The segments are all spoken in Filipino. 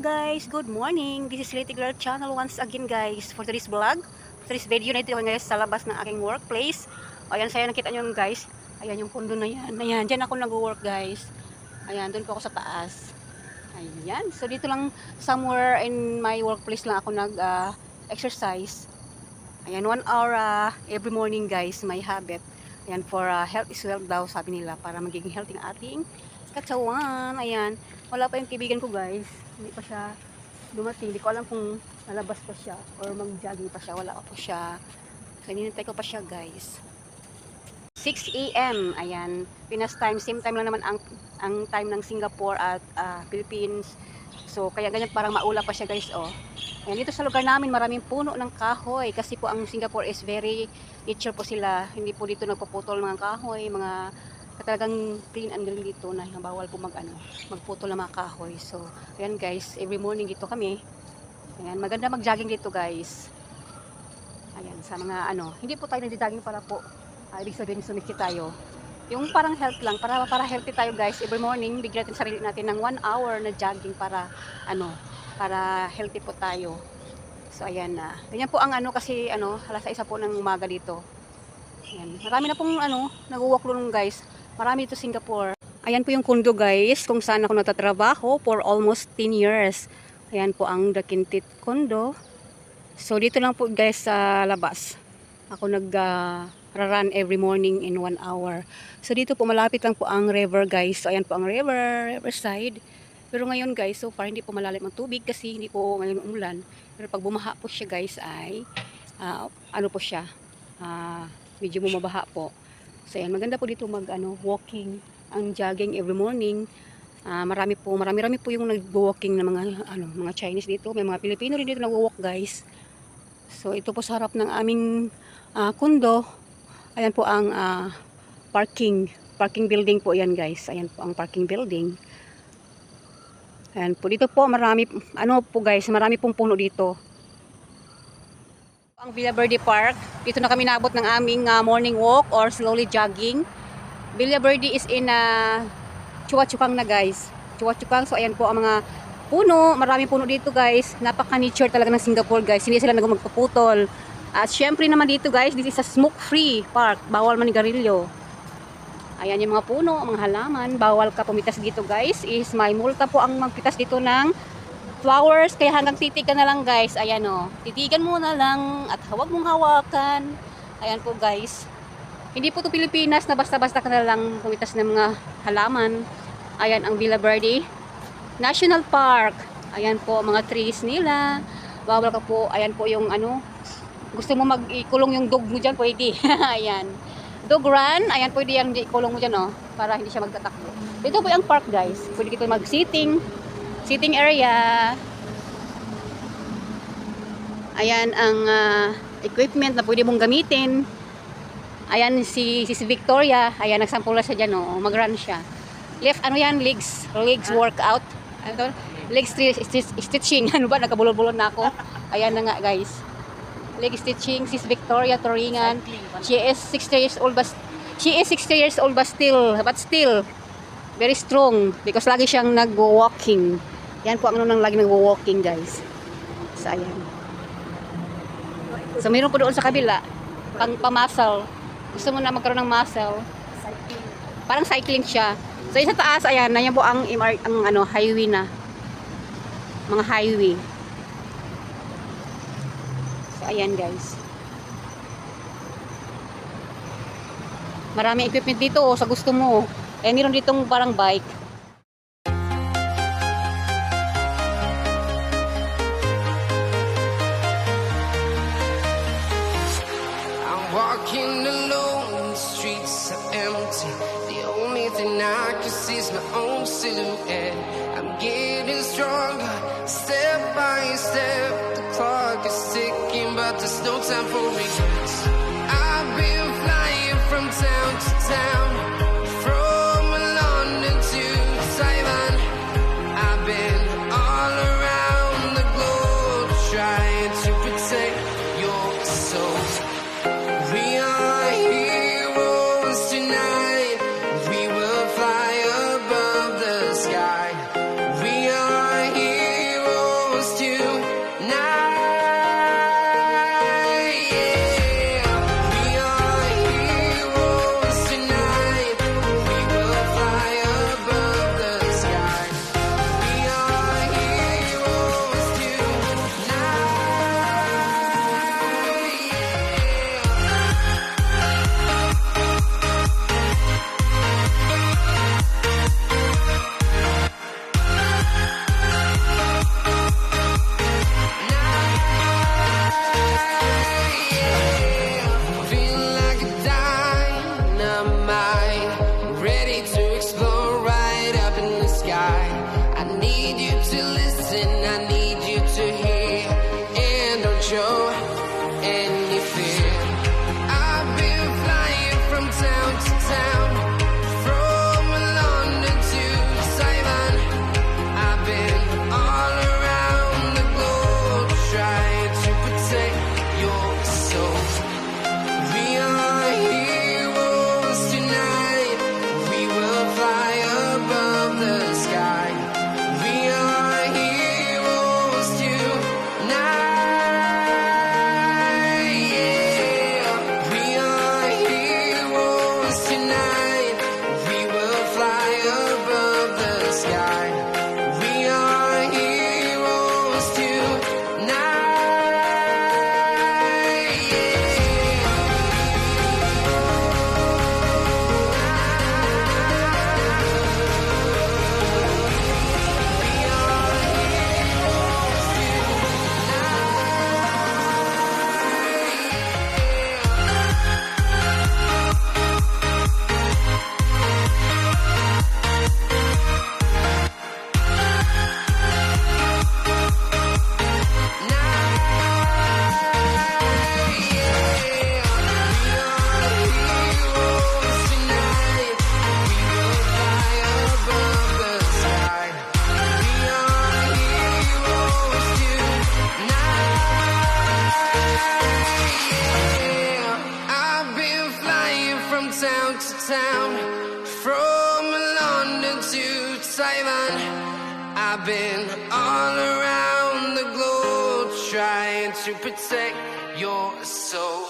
guys, good morning. This is Little Girl Channel once again guys for today's vlog. For today's video na ito guys sa labas ng aking workplace. Ayan, saya nakita nyo guys. Ayan yung pundo na yan. Ayan, dyan ako nag-work guys. Ayan, doon po ako sa taas. Ayan, so dito lang somewhere in my workplace lang ako nag-exercise. Ayan, 1 hour every morning guys, my habit. Ayan, for health is wealth daw sabi nila para magiging healthy ng ating katawan. Ayan, wala pa yung kaibigan ko guys, hindi pa siya dumating, hindi ko alam kung lalabas pa siya or mag-jogging pa siya, wala pa po siya, so hinintay ko pa siya guys. 6 AM, ayan, Pinas time, same time lang naman ang time ng Singapore at Philippines, so kaya ganyan parang maula pa siya guys. Oh, ayan, dito sa lugar namin maraming puno ng kahoy kasi po ang Singapore is very nature po sila, hindi po dito nagpuputol ng mga kahoy, mga talagang clean and green dito na bawal po magputol ng mga kahoy. So ayan guys, every morning dito kami. Ayan, maganda mag-jogging dito guys. Ayan, sa mga hindi po tayo nagdi-jogging para po ibig sabihin sumikit tayo. Yung parang health lang, para healthy tayo guys. Every morning bigyan natin sarili natin ng 1 hour na jogging para para healthy po tayo. So ayan na. Ganyan po ang kasi alas 6 po ng umaga dito. Ayan, marami na pong nag-walk doon guys. Marami ito Singapore. Ayan po yung condo guys, kung saan ako natatrabaho for almost 10 years. Ayan po ang The Quintet condo. So dito lang po guys sa labas. Ako nag-run every morning in 1 hour. So dito po malapit lang po ang river guys. So ayan po ang riverside. Pero ngayon guys, so far hindi po malalim ang tubig kasi hindi po ngayon umulan. Pero pag bumaha po siya guys ay po siya. Medyo bumabaha po. So ayan, maganda po dito walking, ang jogging every morning. Marami po yung nag-walking na mga Chinese dito, may mga Pilipino rin dito nag-walk guys. So ito po sa harap ng aming condo. Ayan po ang parking building po yan guys. Ayan po ang parking building. Ayan po dito po marami marami pong puno dito. Ang Villa Verde Park, dito na kami naabot ng aming morning walk or slowly jogging. Villa Verde is in Chua-Chu-Kang na guys. Chua-Chu-Kang, so ayan po ang mga puno, maraming puno dito guys. Napaka-nature talaga ng Singapore guys, hindi sila magpaputol. At syempre naman dito guys, this is a smoke-free park, bawal manigarilyo. Ayan yung mga puno, mga halaman, bawal ka pumitas dito guys. Is may multa po ang magpitas dito ng flowers, kaya hanggang titig ka na lang guys. Ayan titigan mo na lang at huwag mong hawakan. Ayan po guys, hindi po to Pilipinas na basta-basta ka na lang pumitas ng mga halaman. Ayan ang Villa Verde National Park. Ayan po mga trees nila, bawal ka po. Ayan po yung gusto mo mag-ikulong yung dog mo dyan, pwede. Ayan, dog run, ayan pwede yan, ikulong mo dyan para hindi siya magtatakbo. Dito po yung park guys, pwede dito sitting area. Ayan ang equipment na pwede mong gamitin. Ayan si Victoria, ayan nagsampula siya dyan mag-run siya. Left legs workout. Legs stitching. Nagkabulol-bulol na ako. Ayan na nga guys. Leg stitching, sis Victoria Toringan. She is 60 years old but still very strong because lagi siyang nag-walking. Yan po ang lagi nag-walking guys. So ayan. So mayroon po doon sa kabila pang-muscle. Gusto mo na magkaroon ng muscle, parang cycling siya. So sa taas ayan na yan po ang highway na. Mga highway. So ayan guys. Maraming equipment dito sa gusto mo. Mayroon ditong parang bike. Walking alone, the streets are empty. The only thing I can see is my own silhouette. I'm getting stronger, step by step. The clock is ticking, but there's no time for regrets. I've been flying from town to town, from London to Taiwan. I've been all around the globe trying to protect your soul. We are heroes tonight. We will fly above the sky. We are heroes. silent. I've been all around the globe trying to protect your soul.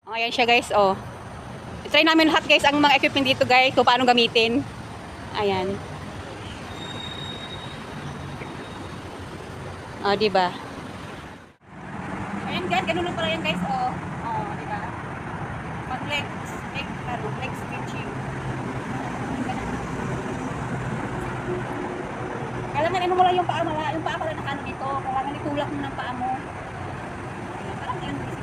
Oh, ayan siya guys, oh. Try namin lahat guys ang mga equipment dito guys, kung paano gamitin. Ayan. Oh, di ba? Ayan guys, ganun lang pala yan guys, oh. Oh, di ba? Pag legs stretching. Kailangan ano mo lang yung paa pala nakano dito. Kailangan itulak mo ng paa mo. Ayan, parang ganun guys.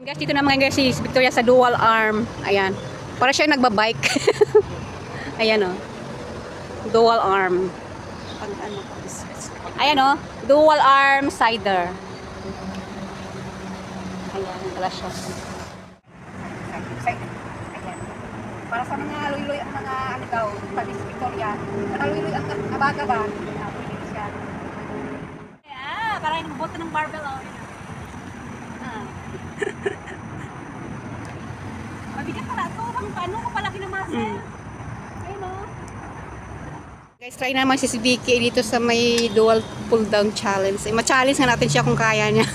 Guys, dito naman guys si Victoria sa dual arm. Ayan. Para siya nagbabike. Ayan oh. Dual arm. Pang ano. Ayan oh. Dual arm cider. Ayan. Wala siya. Ayan. Para sa mga luy-luy ang mga ano daw. Sabi si Victoria. Para luy-luy ang abaga ba? Pwede siya. Yeah. Para yung boto ng barbell oh. Mabigat pala ito. Paano ko pala kinamasin? Ayun o. Guys, try naman si Vicky dito sa may dual pull down challenge. Ma-challenge nga natin siya kung kaya niya.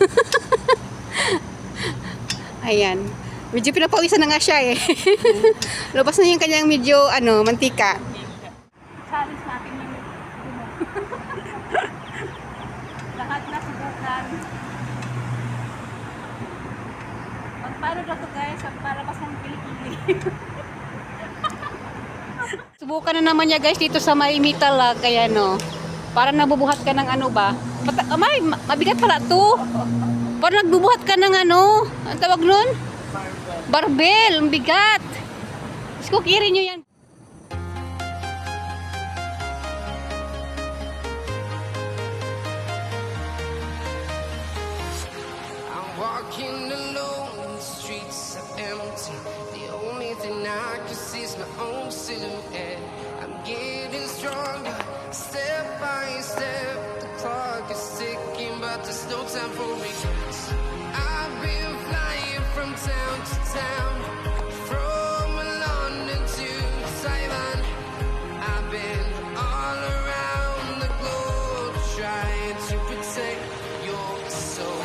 Ayan. Medyo pinapawisan na nga siya eh. Labas na yung kanyang medyo mantika. Challenge natin yung lahat na subukan. Paano na ito guys? Para mas ng pili-pili. Subukan na naman niya guys dito sa may Mitalag. Kaya no. Para nabubuhat ka ng ano ba? Mabigat pala ito. Para nagbubuhat ka ng ano. Ang tawag nun? Barbell. Ang bigat. Mas kukirin nyo yan. I'm walking alone, the streets are empty. The only thing I can see is my own silhouette. I'm getting stronger, step by step. The clock is ticking, but there's no time for regrets. I've been flying from town to town, from London to Taiwan. I've been all around the globe trying to protect your soul.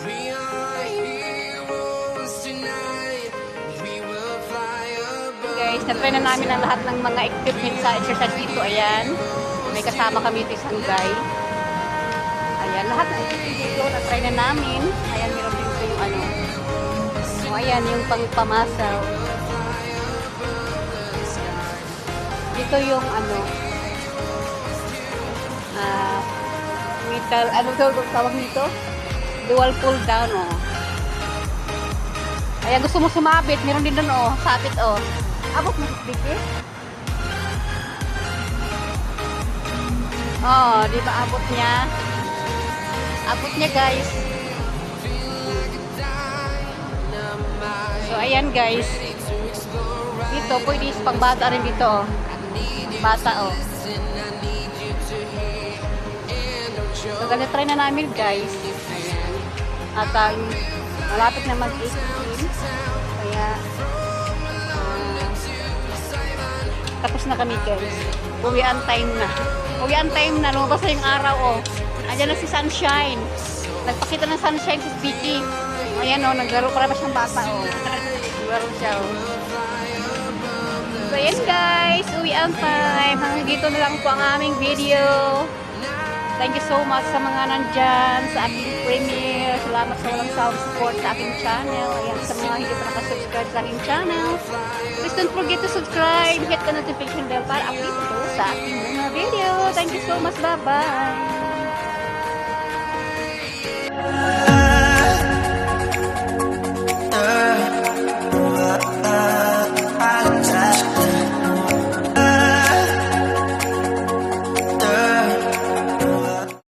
We are heroes tonight. We will fly above. Guys, na-try na namin ang lahat ng mga equipment sa exercise dito. Ayan. May kasama kami ito isang guy. Ayan, lahat ng equipment dito na-try na namin. Ayan, meron din ito yung ano. O, ayan, yung pangpamasaw. Dito yung ano. Metal, ano tawag nito? Dual pull down, oh. Ayan, gusto mo sumabit. Meron din doon, oh. Sabit, oh. Abot mo dikit. Oh, di ba abot niya? Abot niya, guys. So, ayan, guys. Dito, pwede pang bata rin dito, oh. Bata, oh. So, ganito try na namin, guys. Ayan. At malapit na mag-18. Kaya, tapos na kami, guys. Uwian time na. Uwian time na. Lumabas na yung araw, oh. Andiyan na si Sunshine. Nagpakita ng Sunshine si Vicky. Ayan, oh. Naglaro para ba siyang bata, oh. Naglaro siya, oh. So, ayan, guys. Uwian time. Hanggang dito na lang po ang aming video. Thank you so much sa mga nandyan sa aking premiere. Salamat sa walang sound support sa aking channel. Ayan, sa mga hindi pa nakasubscribe sa aking channel. Please don't forget to subscribe. Hit the notification bell para update ito sa aking mga video. Thank you so much. Bye-bye.